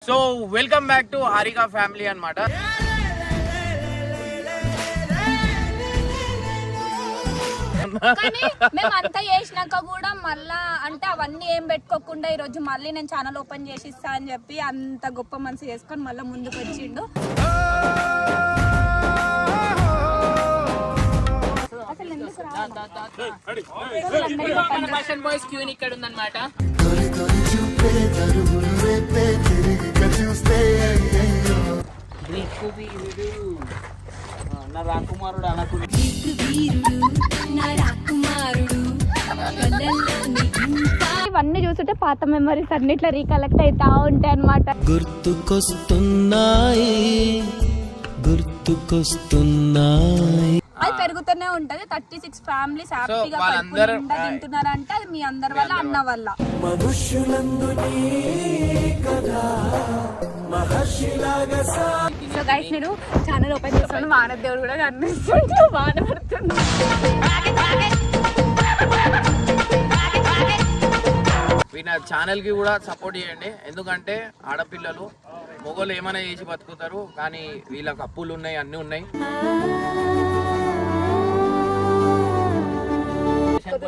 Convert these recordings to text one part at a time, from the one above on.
So welcome back to Harika family అన్నమాట. కానీ మేము అంతా చేసినాక కూడా మళ్ళా అంటే అవన్నీ ఏం పెట్టుకోకుండా ఈ రోజు మళ్ళీ నేను ఛానల్ ఓపెన్ చేసి ఇస్తా అని చెప్పి అంత గొప్ప మనసు చేసుకొని మళ్ళీ ముందుకు వచ్చిండు. అసలు ఎందుకు ఇక్కడ ఉందన్నమాట. నా రాకుమారుడు అనకు ఇవన్నీ చూస్తుంటే పాత మెమరీస్ అన్నిట్లో రీకలెక్ట్ అవుతా ఉంటాయి అన్నమాట. గుర్తుకొస్తున్నాయి అది పెరుగుతూనే ఉంటది. 36 ఫ్యామిలీస్ హ్యాపీగా తింటున్నారంటే అది మీ అందరి వల్ల, అన్న వల్ల. సో గైస్ నేను ఛానల్ ఓపెన్ చేస్తాను. వానదేవుడు కూడా కనిపిస్తుంది, వాన పడుతుంది. వీళ్ళ ఛానల్ కి కూడా సపోర్ట్ చేయండి. ఎందుకంటే ఆడపిల్లలు మొగోళ్ళు ఏమైనా చేసి బతుకుతారు, కానీ వీళ్ళకి అప్పులు ఉన్నాయి, అన్ని ఉన్నాయి.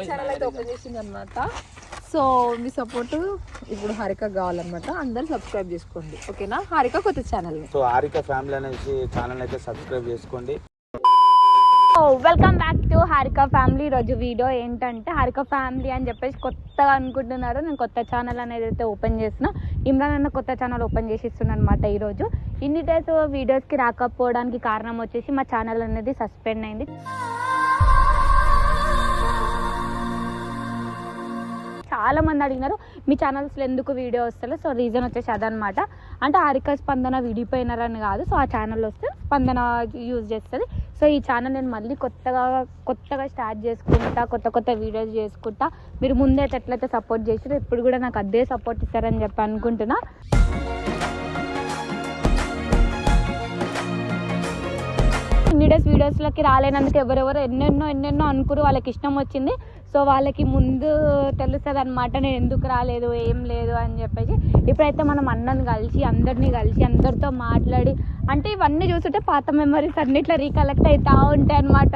ఛానల్ అయితే ఓపెన్ చేసింది అనమాట. సో మీ సపోర్ట్ ఇప్పుడు హారిక కావాలన్నమాట. అందరు సబ్స్క్రైబ్ చేసుకోండి, ఓకేనా? హారిక కొత్త ఛానల్, సో హారిక ఫ్యామిలీ అనేసి ఛానల్ అయితే సబ్స్క్రైబ్ చేసుకోండి. Welcome back to Harika family. ఈరోజు వీడియో ఏంటంటే హారిక ఫ్యామిలీ అని చెప్పేసి కొత్తగా అనుకుంటున్నారు. నేను కొత్త ఛానల్ అనేది అయితే ఓపెన్ చేసిన. ఇమ్రాన్ అన్న కొత్త ఛానల్ ఓపెన్ చేసి ఇస్తున్నాను అనమాట. ఈరోజు ఇన్ని డేస్ వీడియోస్కి రాకపోవడానికి కారణం వచ్చేసి మా ఛానల్ అనేది సస్పెండ్ అయింది. చాలా మంది అడిగినారు మీ ఛానల్స్లో ఎందుకు వీడియో వస్తలే. సో రీజన్ వచ్చేసి అదనమాట. అంటే హారిక స్పందన విడిపోయినారని కాదు. సో ఆ ఛానల్ వస్తే స్పందన యూజ్ చేస్తుంది. సో ఈ ఛానల్ నేను మళ్ళీ కొత్తగా స్టార్ట్ చేసుకుంటా, కొత్త వీడియోస్ చేసుకుంటా. మీరు ముందే ఎట్లయితే సపోర్ట్ చేసారో ఇప్పుడు కూడా నాకు అదే సపోర్ట్ ఇస్తారని చెప్పి అనుకుంటున్నా. ఇన్ని డేస్ వీడియోస్లోకి రాలేనందుకు ఎవరెవరు ఎన్నెన్నో అనుకురు. వాళ్ళకి ఇష్టం వచ్చింది. సో వాళ్ళకి ముందు తెలుస్తుంది అనమాట నేను ఎందుకు రాలేదు, ఏం లేదు అని చెప్పేసి. ఇప్పుడైతే మనం అన్నని కలిసి అందరితో మాట్లాడి అంటే ఇవన్నీ చూస్తుంటే పాత మెమరీస్ అన్నిట్లో రీకలెక్ట్ అవుతా ఉంటాయి అనమాట.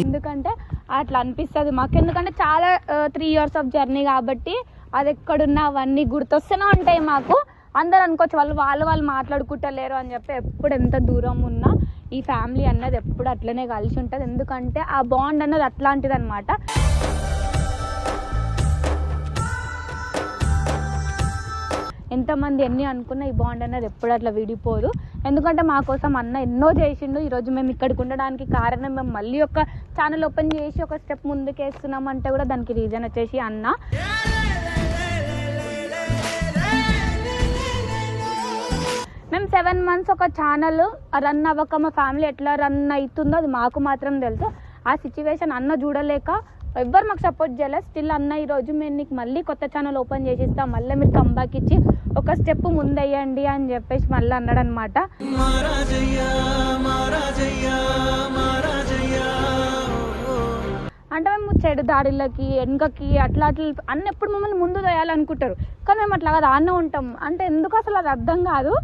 ఎందుకంటే అట్లా అనిపిస్తుంది మాకు. ఎందుకంటే చాలా 3 years ఆఫ్ జర్నీ కాబట్టి అది ఎక్కడున్నా అవన్నీ గుర్తొస్తూనే ఉంటాయి మాకు. అందరు అనుకోవచ్చు వాళ్ళు మాట్లాడుకుంటలేరు అని చెప్పి. ఎప్పుడు ఎంత దూరం ఉన్నా ఈ ఫ్యామిలీ అన్నది ఎప్పుడు అట్లనే కలిసి ఉంటుంది. ఎందుకంటే ఆ బాండ్ అన్నది అట్లాంటిది అనమాట. ఎంతమంది ఎన్ని అనుకున్నా ఈ బాండ్ అన్నది ఎప్పుడు అట్లా విడిపోదు. ఎందుకంటే మా కోసం అన్న ఎన్నో చేసిండు. ఈరోజు మేము ఇక్కడికి ఉండడానికి కారణం మేము మళ్ళీ ఒక ఛానల్ ఓపెన్ చేసి ఒక స్టెప్ ముందుకు వేస్తున్నామంటే కూడా దానికి రీజన్ వచ్చేసి అన్న. మేము 7 months ఒక ఛానల్ రన్ అవ్వక మా ఫ్యామిలీ ఎట్లా రన్ అవుతుందో అది మాకు మాత్రం తెలుసు. ఆ సిచ్యువేషన్ అన్న చూడలేక ఎవ్వరు మాకు సపోర్ట్ చేయలేదు. స్టిల్ అన్న ఈరోజు మేము నీకు మళ్ళీ కొత్త ఛానల్ ఓపెన్ చేసి ఇస్తాం, మళ్ళీ మీరు కంబ్యాక్ ఇచ్చి ఒక స్టెప్ ముందయ్యండి అని చెప్పేసి మళ్ళీ అన్నాడు అనమాట. అంటే మేము చెడు దాడులకి వెనుకకి అట్లా అన్న ఎప్పుడు మమ్మల్ని ముందు చేయాలనుకుంటారు. కానీ మేము అట్లా కాదు, ఆన్నే ఉంటాం. అంటే ఎందుకు అసలు అది అర్థం కాదు.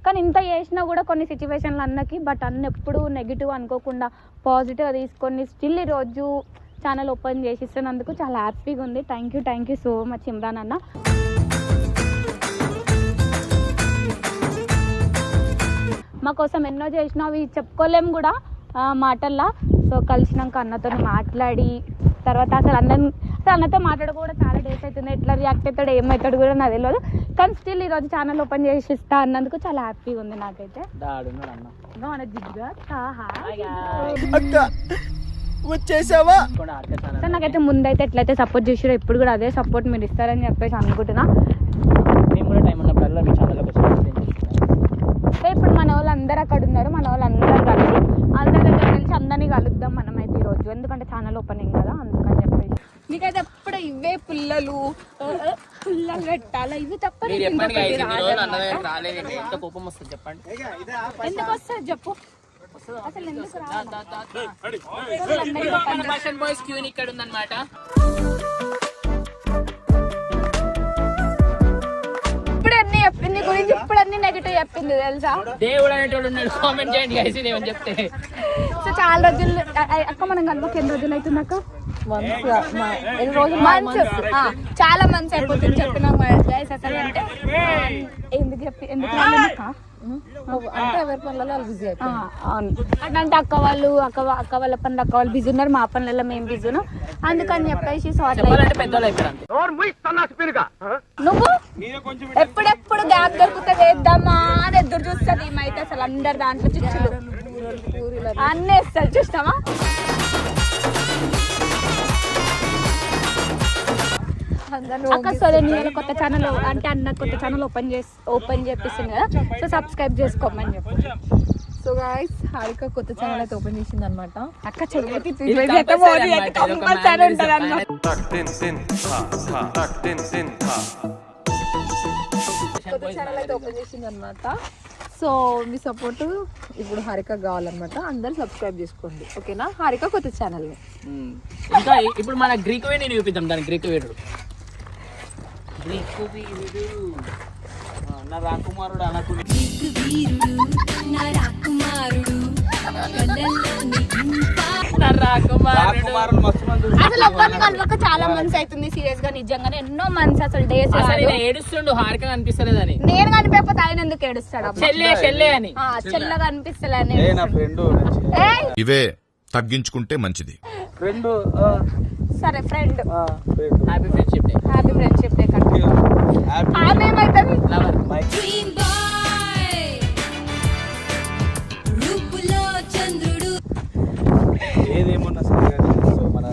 కానీ ఇంత చేసినా కూడా కొన్ని సిచ్యువేషన్లు అన్నకి, బట్ అన్న ఎప్పుడు నెగిటివ్ అనుకోకుండా పాజిటివ్గా తీసుకొని స్టిల్ ఈరోజు ఛానల్ ఓపెన్ చేసి ఇస్తున్నందుకు చాలా హ్యాపీగా ఉంది. Thank you so much Imran అన్న. మా కోసం ఎన్నో చేసినా అవి చెప్పుకోలేము కూడా మాటల్లో. సో కలిసినాక అన్నతో మాట్లాడి తర్వాత అసలు అన్నతో మాట్లాడకూడా చాలా డేస్ అవుతుంది. ఎట్లా రియాక్ట్ అవుతాడు ఏమవుతాడు కూడా నాకు తెలియదు. కానీ స్టిల్ ఈరోజు ఛానల్ ఓపెన్ చేసి ఇస్తా అన్నందుకు చాలా హ్యాపీగా ఉంది నాకైతే. వచ్చేసావా? సో నాకైతే ముందైతే ఎట్లయితే సపోర్ట్ చేసారో ఇప్పుడు కూడా అదే సపోర్ట్ మీరు ఇస్తారని చెప్పేసి అనుకుంటున్నా. సో ఇప్పుడు మన వాళ్ళు అందరూ అక్కడ ఉన్నారు. మన వాళ్ళు అందరూ కలిసి అందరి దగ్గర కలిసి అందరినీ కలుద్దాం మనమైతే ఈరోజు. ఎందుకంటే ఛానల్ ఓపెనింగ్ కదా, అందుకని చెప్పేసి. మీకైతే ఎప్పుడు ఇవే పుల్లలు పెట్టాలా? ఇవి తప్ప ఎందుకు వస్తుంది చెప్పు అసలు? ఎందుకు ఇక్కడ ఉందన్నమాట. చెప్పింది తెలుసా? దేవుడు అనేటోడు ఉన్నాడు, కామెంట్ చేయండి గైస్ ఏమని చెప్తే. సో చాలా రోజులు అక్క మనం కనుక ఎన్ని రోజులు అవుతుంది అక్క? చాలా మంత్స్ అయిపోతుంది చెప్పినాం గైస్. అసలు అంటే ఎందుకు అంటే ఎవరి పనులలో వాళ్ళు బిజీ అయిపోయింది. అవును, అంటే అక్క వాళ్ళ పనులు అక్క వాళ్ళు బిజీ ఉన్నారు, మా పనులలో మేము బిజీ ఉన్నాం, అందుకని చెప్పేసి పెద్దోళ్ళు అయిపోయారు. నువ్వు ఎప్పుడెప్పుడు గ్యాప్ దొరికితే వేద్దామా అని ఎదురు చూస్తుంది ఈమైతే. అసలు అందరు దాంట్లో చిచ్చులు అన్నీ వేస్తారు చూస్తావా? అక్క సరే నేను కొత్త ఛానల్ అంటే అన్న కొత్త ఛానల్ ఓపెన్ చేపిస్తుంది కదా, సో సబ్స్క్రైబ్ చేసుకోమని చెప్పు. సో గైస్ హారిక కొత్త ఛానల్ అయితే ఓపెన్ చేసింది అనమాట. అక్క చెడుగుతి కొత్త ఛానల్ అయితే ఓపెన్ చేసింది అనమాట. సో మీ సపోర్ట్ ఇప్పుడు హారిక కావాలన్నమాట. అందరు సబ్స్క్రైబ్ చేసుకోండి ఓకేనా, హారిక కొత్త ఛానల్ ని. ఇంకా ఇప్పుడు మన గ్రీక్ వేడి నేను చూపిద్దాం. దాని గ్రీక్ వేడు నా రాకుమారుడు అనకుడు అసలు ఒక్కరిని కలవక చాలా మంత్స్ అవుతుంది సీరియస్ గా, నిజంగానే ఎన్నో మంత్స్ అసలు డేస్. ఏడుస్తుండు హారిక కనిపిస్తలేదని. నేను కనిపించకపోతే ఆయన ఎందుకు ఏడుస్తాడు? చెల్లె అని చెల్లగా కనిపిస్తలే. ఇవే తగ్గించుకుంటే మంచిది. సరే friend, happy friendship day. Happy friendship day. ఏమైతుంది లవర్ ఏదేమన్నా సరే కానీ సో మన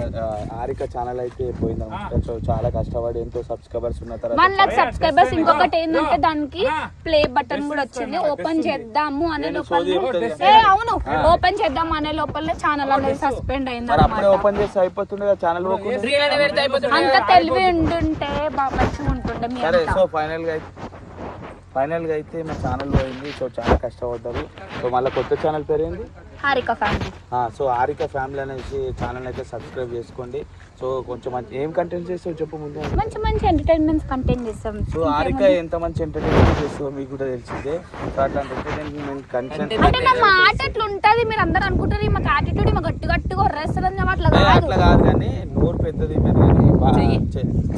హారిక ఛానల్ అయితే పోయిందన్నమాట. సో చాలా కష్టపడి ఎంతో సబ్స్క్రైబర్స్ ఉన్న తర్వాత 1 lakh సబ్స్క్రైబర్స్. ఇంకొకటి ఏంటంటే దానికి ప్లే బటన్ కూడా వచ్చింది. ఓపెన్ చేద్దాము అనే లోపల అవును ఓపెన్ చేద్దాము అనే లోపల ఛానల్ అనేది సస్పెండ్ అయింది. అప్పుడే ఓపెన్ చేస్తే అయిపోతుండే ఛానల్. అంత తెలివి ఉంటుంటే బాగా మంచిగా ఉంటుండే. సరే సో ఫైనల్ గా అయితే మా ఛానల్ పోయింది. సో చాలా కష్టపడ్డారు. సో మళ్ళీ కొత్త ఛానల్ పేరు ఏంది? Harika family. So Harika family అనేసి ఛానల్ అయితే సబ్స్క్రైబ్ చేసుకోండి. సో కొంచెం మంచి ఏం కంటెంట్ చేస్తావు చెప్పు ముందు. మంచి మంచి ఎంటర్టైన్మెంట్స్ కంటెంట్ చేస్తాం. సో హారిక ఎంత మంచి ఎంటర్టైన్మెంట్ చేస్తావో మీకు కూడా తెలిసిందే. సో అట్లాంటి ఎంటర్టైన్మెంట్ కంటెంట్ అంటే నా మాట ఎట్లా ఉంటది మీరు అందరూ అనుకుంటారు మాకు యాటిట్యూడ్ మా గట్టి గట్టిగా వరేస్తారని అట్లా కాదు కానీ నోరు పెద్దది కానీ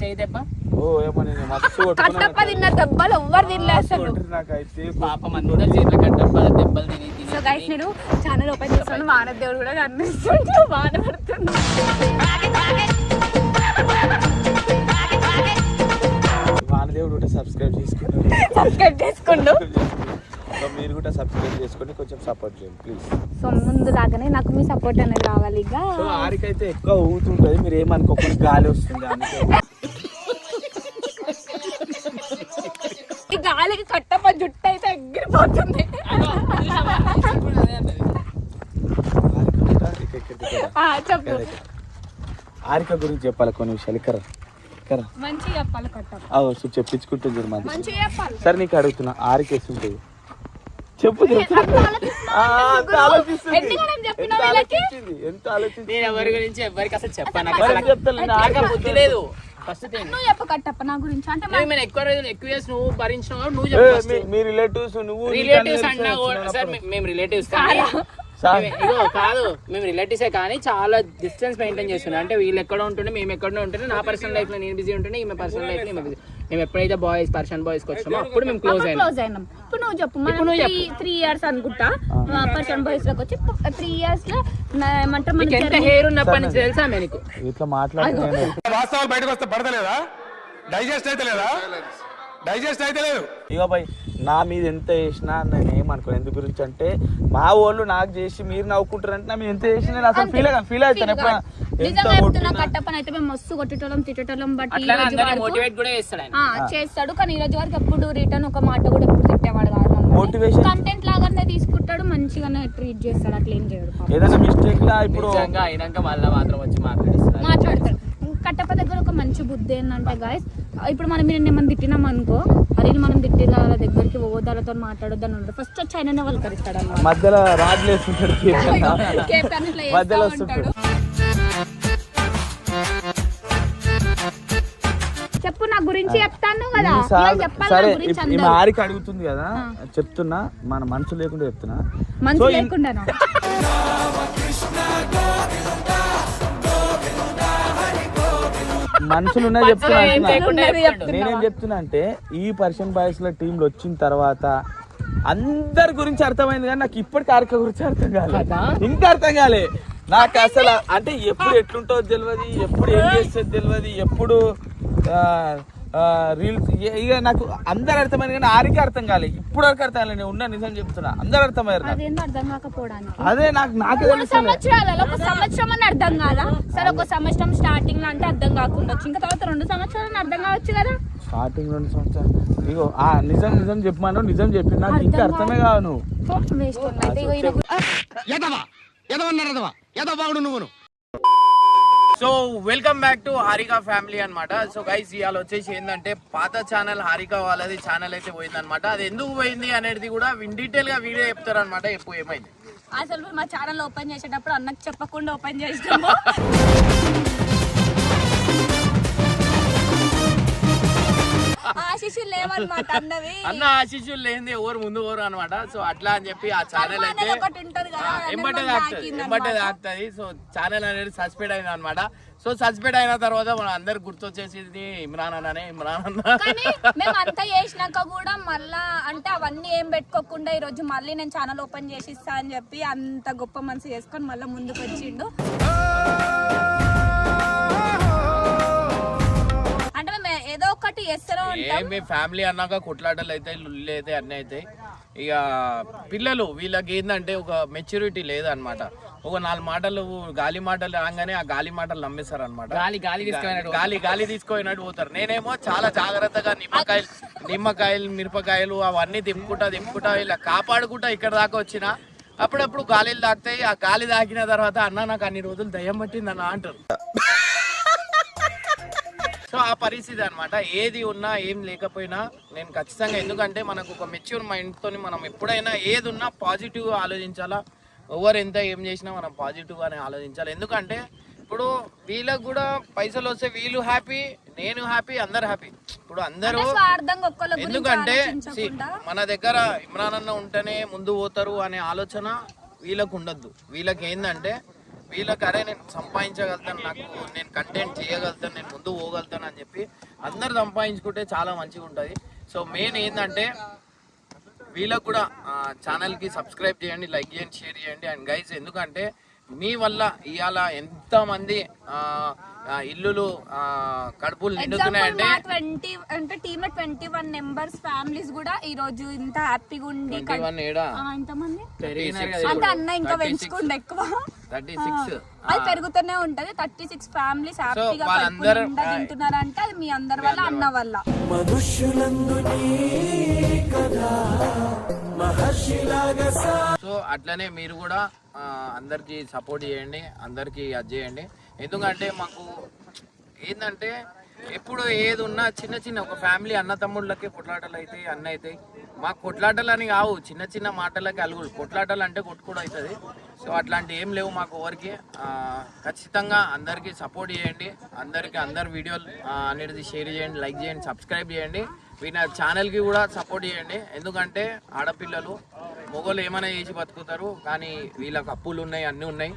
చేయి దెబ్బ. ఓ ఏమని మస్తు కట్టప్ప తిన్న దెబ్బలు ఎవ్వరు తినలే అసలు. నాకైతే పాపం అందరూ చేతుల కట్టప్ప దెబ్బలు తిని. సో గైస్ నేను ఛానల్ ఓపెన్ చేస్తాను, వానదేవుడు కూడా కనిపిస్తుంటే వాన పడుతుంది. వానదేవుడు కూడా సబ్స్క్రైబ్ చేసుకోండు. సో మీరు కూడా సబ్స్క్రైబ్ చేసుకొని కొంచెం సపోర్ట్ చేయండి ప్లీజ్. సో ముందు లాగానే నాకు మీ సపోర్ట్ అనేది రావాలి. ఇక సో హారిక అయితే ఎక్కువ ఊగుతుంటది, మీరు ఏమనుకోకుండా గాలి వస్తుంది అందుకే. ఈ గాలికి కట్టప్ప జుట్టు అయితే ఎగిరిపోతుంది. చెప్పు హారిక గురించి చెప్పాలి కొన్ని విషయాలు. కరా మంచిగా చెప్పాలి కట్టప్ప. చెప్పించుకుంటుంది మంచిగా చెప్పాలి. సరే నీకు అడుగుతున్నా హారిక వేస్తుంటుంది చెప్పు. ఎంత ఆలోచించి నేను ఎవరి గురించి ఎవరికి అసలు చెప్పాను. బుద్ధి లేదు. ఫస్ట్ నువ్వు చెప్ప కట్టప్ప నా గురించి. అంటే నేను ఎక్కువ రోజులు ఎక్కువ ఇయర్స్ నువ్వు భరించినావు. నువ్వు చెప్పు. మీ రిలేటివ్స్ నువ్వు రిలేటివ్స్ అన్నా సార్ మేము రిలేటివ్స్ కాదు, మేము రిలేటివ్సే కానీ చాలా డిస్టెన్స్ మెయింటైన్ చేస్తున్నాం. అంటే వీళ్ళు ఎక్కడ ఉంటుండే మేము ఎక్కడ ఉంటుండే, నా పర్సనల్ లైఫ్ లో నేను బిజీ ఉంటుండే, ఈమె పర్సనల్ లైఫ్ లో ఈమె బిజీ. మేము ఎప్పుడైతే పర్సన్ బాయ్స్ కి వచ్చామో అప్పుడు మేము క్లోజ్ అయినాం. ఇప్పుడు నువ్వు చెప్పు. మనం 3 years అనుకుంటా పర్సన్ బాయ్స్ లోకి వచ్చి 3 years లో ఏమంటారు మనకి ఎంత హెయిర్ ఉన్నప్పటి నుంచి తెలుసా మీకు ఇట్లా మాట్లాడుతున్నాను. వాస్తవాలు బయటకు వస్తే పడతలేదా? డైజెస్ట్ అయితే లేదు. ఇగో భయ్ నా మీద ఎంత చేసినా నేను ఏమనుకో. ఎందుకు గురించి అంటే మా వాళ్ళు నాకు చేసి మీరు నవ్వుకుంటారంటే నా మీద ఎంత చేసినా నేను అసలు ఫీల్ అవుతాను. ఎప్పుడైనా కట్టప్పనైతే మేము మస్తు కొట్టేటోళ్ళం తిట్టేటోళ్ళం. బట్ మోటివేట్ కూడా చేస్తాడు. చేస్తాడు కానీ ఈ రోజు వరకు ఎప్పుడు రిటర్న్ ఒక మాట కూడా ఎప్పుడు తిట్టేవాడు కాదు. మోటివేషన్ కంటెంట్ లాగానే తీసుకుంటాడు, మంచిగానే ట్రీట్ చేస్తాడు. అట్లా ఏం చేయడు. ఏదైనా మిస్టేక్ లా ఇప్పుడు అయినాక మళ్ళీ మాత్రం వచ్చి మాట్లాడతాడు. కట్టప్ప దగ్గర ఒక మంచి బుద్ధి ఏంటంటే గాయస్, ఇప్పుడు మనం ఏమన్నా తిట్టినాం అనుకో, అరే మనం తిట్టిన వాళ్ళ దగ్గరికి ఓదాలతో మాట్లాడొద్దని ఉంటాడు. ఫస్ట్ వచ్చి ఆయన వాళ్ళు కలుస్తాడు అన్నమాట. మధ్యలో రాడ్లేస్తుంటాడు, మధ్యలో వస్తుంటాడు. చెప్పు నా గురించి చెప్తాను కదా ఇన్నిసార్లు- చెప్పాలి సరే నా గురించి ఈమె ఆరికి అడుగుతుంది కదా చెప్తున్నా, మన మనసు లేకుండా చెప్తున్నా. మనసు సో లేకుండా మనుషులు ఉన్నాయి చెప్తున్నా అంటున్నా. లేకుండా నేనేం చెప్తున్నా అంటే ఈ పర్షియన్ బాయ్స్ లో టీంలో వచ్చిన తర్వాత అందరి గురించి అర్థమైంది కానీ నాకు ఇప్పటికి హారిక గురించి అర్థం కాలేదు, ఇంకా అర్థం కాలే నాకు అసలు. అంటే ఎప్పుడు ఎట్లుంటుందో తెలియదు, ఎప్పుడు ఏం చేసేది తెలియదు, ఎప్పుడు రీల్స్ ఇక నాకు అందరు అర్థమైంది కానీ ఆరికి అర్థం కాలే, ఇప్పుడు వరకు అర్థం కాలేదు. నేను ఉన్న నిజం చెప్తున్నా, అందరు అర్థమయ్యారు. అదేందో అర్థం కాకపోవడానికి అదే నాకే 3 సంవత్సరాలలో ఒక సంవత్సరం అని అర్థం కాదా? సరే ఒక సంవత్సరం స్టార్టింగ్ లో అంటే అర్థం కాకుండా ఇంకా తర్వాత 2 సంవత్సరాలు అర్థం కావచ్చు కదా. స్టార్టింగ్ 2 సంవత్సరాలు ఇగో నిజం చెప్పమాను, నిజం చెప్పి నాకు ఇంకా అర్థమే కావు నువ్వు. So welcome back to Harika family అన్నమాట. సో గైస్ ఇవాళ వచ్చేసి ఏంటంటే పాత ఛానల్ హారిక వాళ్ళది ఛానల్ అయితే పోయింది అనమాట. అది ఎందుకు పోయింది అనేది కూడా ఇన్ డీటెయిల్ గా వీడియో చెప్తారు అనమాట. ఎప్పుడు ఏమైంది అసలు మా ఛానల్ ఓపెన్ చేసేటప్పుడు అన్నకు చెప్పకుండా ఓపెన్ చేసినాము. ఆశీస్సులు లేవన్నమాట అన్నవి. అన్న ఆశీస్సులు లేనిది ఎవరు ముందు ఎవరు అనమాట. సో అట్లా అని చెప్పి ఆ ఛానల్ అయితే ఎంబటే ఆగుతుంది. సో ఛానల్ అనేది సస్పెండ్ అయింది అనమాట. సో సస్పెండ్ అయిన తర్వాత మన అందరు గుర్తొచ్చేసింది ఇమ్రాన్ అన్ననే. ఇమ్రాన్ అన్న మేము అంతా చేసినాక కూడా మళ్ళా అంటే అవన్నీ ఏం పెట్టుకోకుండా ఈ రోజు మళ్ళీ నేను ఛానల్ ఓపెన్ చేసి ఇస్తా అని చెప్పి అంత గొప్ప మనసు చేసుకొని మళ్ళీ ముందుకు వచ్చిండు. అంటే మేము ఏదో ఒకటి చేస్తూనే ఉంటాం. మీ ఫ్యామిలీ అన్నాక కొట్లాటలు అవుతాయి, లుల్లి అయితే అన్నీ అవుతాయి. ఇక పిల్లలు వీళ్ళకి ఏంటంటే ఒక మెచ్యూరిటీ లేదనమాట. ఒక 4 మాటలు గాలి మాటలు రాగానే ఆ గాలి మాటలు నమ్మేస్తారు అనమాట. గాలి తీసుకుపోయినట్టు పోతారు. నేనేమో చాలా జాగ్రత్తగా నిమ్మకాయలు మిరపకాయలు అవన్నీ దింపుకుంటా ఇలా కాపాడుకుంటా ఇక్కడ దాకా వచ్చిన. అప్పుడప్పుడు గాలిలు తాకుతాయి. ఆ గాలి తాకిన తర్వాత అన్న నాకు అన్ని రోజులు దయ్యం పట్టింది అన్న అంటారు. సో ఆ పరిస్థితి అనమాట. ఏది ఉన్నా ఏం లేకపోయినా నేను ఖచ్చితంగా, ఎందుకంటే మనకు ఒక మెచ్యూర్ మైండ్ తోని మనం ఎప్పుడైనా ఏది ఉన్నా పాజిటివ్ గా ఆలోచించాలా. ఎవరు ఎంత ఏం చేసినా మనం పాజిటివ్ గానే ఆలోచించాలి. ఎందుకంటే ఇప్పుడు వీళ్ళకి కూడా పైసలు వస్తే వీళ్ళు హ్యాపీ, నేను హ్యాపీ, అందరు హ్యాపీ. ఇప్పుడు అందరూ ఎందుకంటే మన దగ్గర ఇమ్రాన్ అన్న ఉంటేనే ముందు పోతారు అనే ఆలోచన వీళ్ళకు ఉండద్దు. వీళ్ళకి ఏంటంటే వీళ్ళకి అరే నేను సంపాదించగలుగుతాను, నాకు నేను కంటెంట్ చేయగలుగుతాను, నేను ముందు పోగలుగుతాను అని చెప్పి అందరు సంపాదించుకుంటే చాలా మంచిగా ఉంటుంది. సో మెయిన్ ఏంటంటే వీళ్ళకు కూడా ఛానల్కి సబ్స్క్రైబ్ చేయండి, లైక్ చేయండి, షేర్ చేయండి. అండ్ గైస్ ఎందుకంటే మీ వల్ల ఇవాళ ఎంతమంది ఇల్లులు కడుపులు నిండుతున్నాయంటే అంటే టీమ్ లో 21 మెంబర్స్ ఫ్యామిలీస్ కూడా ఈ రోజు ఇంత హ్యాపీగా ఉండి ఎంతమంది అంటే అన్న ఇంకా పెంచుకుంటే ఎక్కువ 36 అది పెరుగుతూనే ఉంటది. 36 ఫ్యామిలీస్ హ్యాపీగా తింటున్నారంటే అది మీ అందరి వల్ల, అన్న వల్ల. సో అట్లనే మీరు కూడా అందరికి సపోర్ట్ చేయండి, అందరికి అది చేయండి. ఎందుకంటే మాకు ఏంటంటే ఎప్పుడు ఏది ఉన్నా చిన్న చిన్న ఒక ఫ్యామిలీ అన్న తమ్ముళ్ళకి కొట్లాటలు అవుతాయి, అన్న అవుతాయి. మాకు కొట్లాటలు అని కావు, చిన్న చిన్న మాటలకి అలుగులు. కొట్లాటలు అంటే కొట్టుకోవడం అవుతుంది. సో అట్లాంటి ఏం లేవు మాకు ఎవరికి. ఖచ్చితంగా అందరికీ సపోర్ట్ చేయండి, అందరి వీడియోలు అనేది షేర్ చేయండి, లైక్ చేయండి, సబ్స్క్రైబ్ చేయండి. వీళ్ళ ఛానల్కి కూడా సపోర్ట్ చేయండి. ఎందుకంటే ఆడపిల్లలు మొగోళ్ళు ఏమైనా చేసి బతుకుతారు, కానీ వీళ్ళకి అప్పులు ఉన్నాయి, అన్నీ ఉన్నాయి.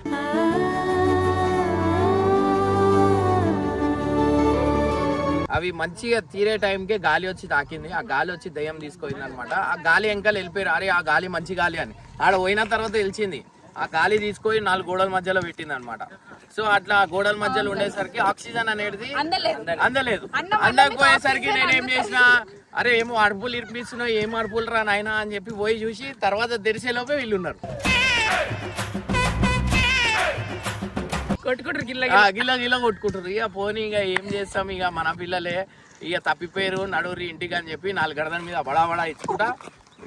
అవి మంచిగా తీరే టైంకే గాలి వచ్చి తాకింది. ఆ గాలి వచ్చి దయ్యం తీసుకుపోయింది అనమాట. ఆ గాలి వెనకాల వెళ్ళిపోయారు. అరే ఆ గాలి మంచి గాలి అని ఆడ పోయిన తర్వాత తెలిసింది. ఆ గాలి తీసుకొని 4 గోడల మధ్యలో పెట్టింది అనమాట. సో అట్లా గోడల మధ్యలో ఉండేసరికి ఆక్సిజన్ అనేది అందలేదు. అందకపోయేసరికి నేనేం చేసిన, అరే ఏమో అడుపులు ఇరిపిస్తున్నావు, ఏం అడుపులు రా నాయనా అని చెప్పి పోయి చూసి తర్వాత తెరిసేలోపే వీళ్ళున్నారు. గిల్ల కొట్టుకుంటారు. ఇక పోనీ ఇక ఏం చేస్తాం, ఇక మన పిల్లలే ఇక తప్పిపోయారు, నడువురి ఇంటికి అని చెప్పి 4 గడదల మీద బడా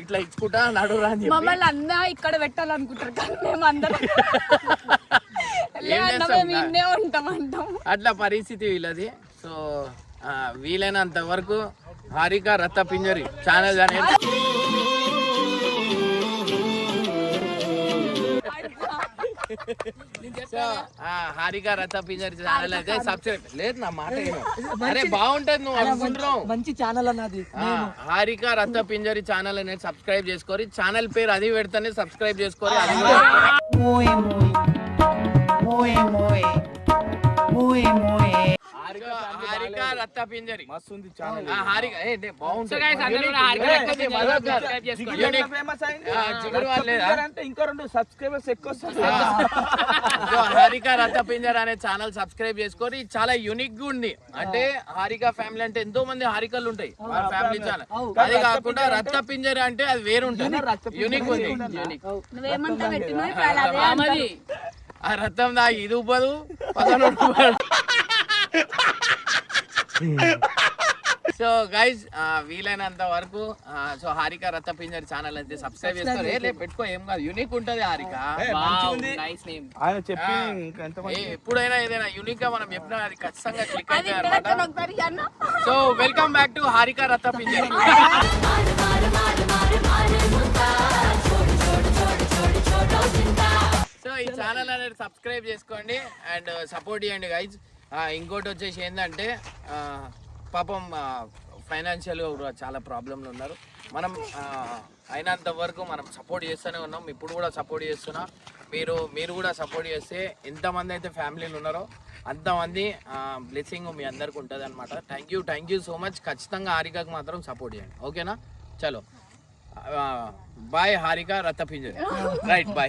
ఇట్లా ఇచ్చుకుంటా నడువురా అని చెప్పి మమ్మల్ని అన్న ఇక్కడ పెట్టాలనుకుంటారు, కానీ మేము అందరం ఉంటాం. అట్లా పరిస్థితి వీళ్ళది. సో వీలైనంత వరకు హారిక రత్త పింజరి ఛానల్ అనేది సో హారిక రత్త పింజర్ ఛానల్ అయితే సబ్స్క్రైబ్ లేదు నా మాట విను. అరే బాగుంటది నువ్వు అనుకుంటున్నావు. మంచి ఛానల్ అన్నది. హారిక రత్త పింజరి ఛానల్ అనేది సబ్స్క్రైబ్ చేసుకోరి. ఛానల్ పేరు అది పెడితేనే సబ్స్క్రైబ్ చేసుకోరి. అది హారిక రత్త పింజరి మస్తు ఉంది ఛానల్. హారిక So guys, అందరూ కూడా హారిక రత్త పింజరి subscribe చేసుకోండి. ఫేమస్ అయింది జిగురు వాళ్ళే అంటే ఇంకో 2 సబ్స్క్రైబర్స్ ఎక్కువ వస్తారు. హారిక రత్త పింజర్ అనే ఛానల్ సబ్స్క్రైబ్ చేసుకోరి. చాలా యూనిక్ గా ఉంది. అంటే హారిక ఫ్యామిలీ అంటే ఎంతో మంది హారికలు ఉంటాయి మన ఫ్యామిలీ ఛానల్. అది కాకుండా రత్త పింజర్ అంటే అది వేరుంటుంది, యూనిక్ ఉంది. నువ్వేమంతా పెట్టినా ఇప్పుడు అదే మామది ఆ రథం దా ఇది ఉబ్బదు 11 రూపాయలు. సో గైజ్ వీలైనంత వరకు సో హారిక రత్త పింజర్ ఛానల్ అయితే సబ్స్క్రైబ్ చేసుకోరు. పెట్టుకో ఏం కాదు, యూనిక్ ఉంటది హారిక. Nice name. ఆయన చెప్పి ఎంత ఎప్పుడైనా ఏదైనా యూనిక్ గా మనం చెప్పినా అది ఖచ్చితంగా క్లిక్ అవుతుంది అన్నమాట. So welcome back to Harika Ratta Pinjar. So ఈ ఛానల్ అనేది సబ్స్క్రైబ్ చేసుకోండి అండ్ సపోర్ట్ చేయండి గైజ్. ఇంకోటి వచ్చేసి ఏంటంటే పాపం ఫైనాన్షియల్గా కూడా చాలా ప్రాబ్లంలు ఉన్నారు. మనం అయినంత వరకు మనం సపోర్ట్ చేస్తూనే ఉన్నాం. ఇప్పుడు కూడా సపోర్ట్ చేస్తున్నా. మీరు కూడా సపోర్ట్ చేస్తే ఎంతమంది అయితే ఫ్యామిలీలు ఉన్నారో అంతమంది బ్లెస్సింగ్ మీ అందరికి ఉంటుంది అనమాట. Thank you so much. ఖచ్చితంగా హారికకు మాత్రం సపోర్ట్ చేయండి, ఓకేనా? చలో bye Harika Ratta Pinjar. Right bye.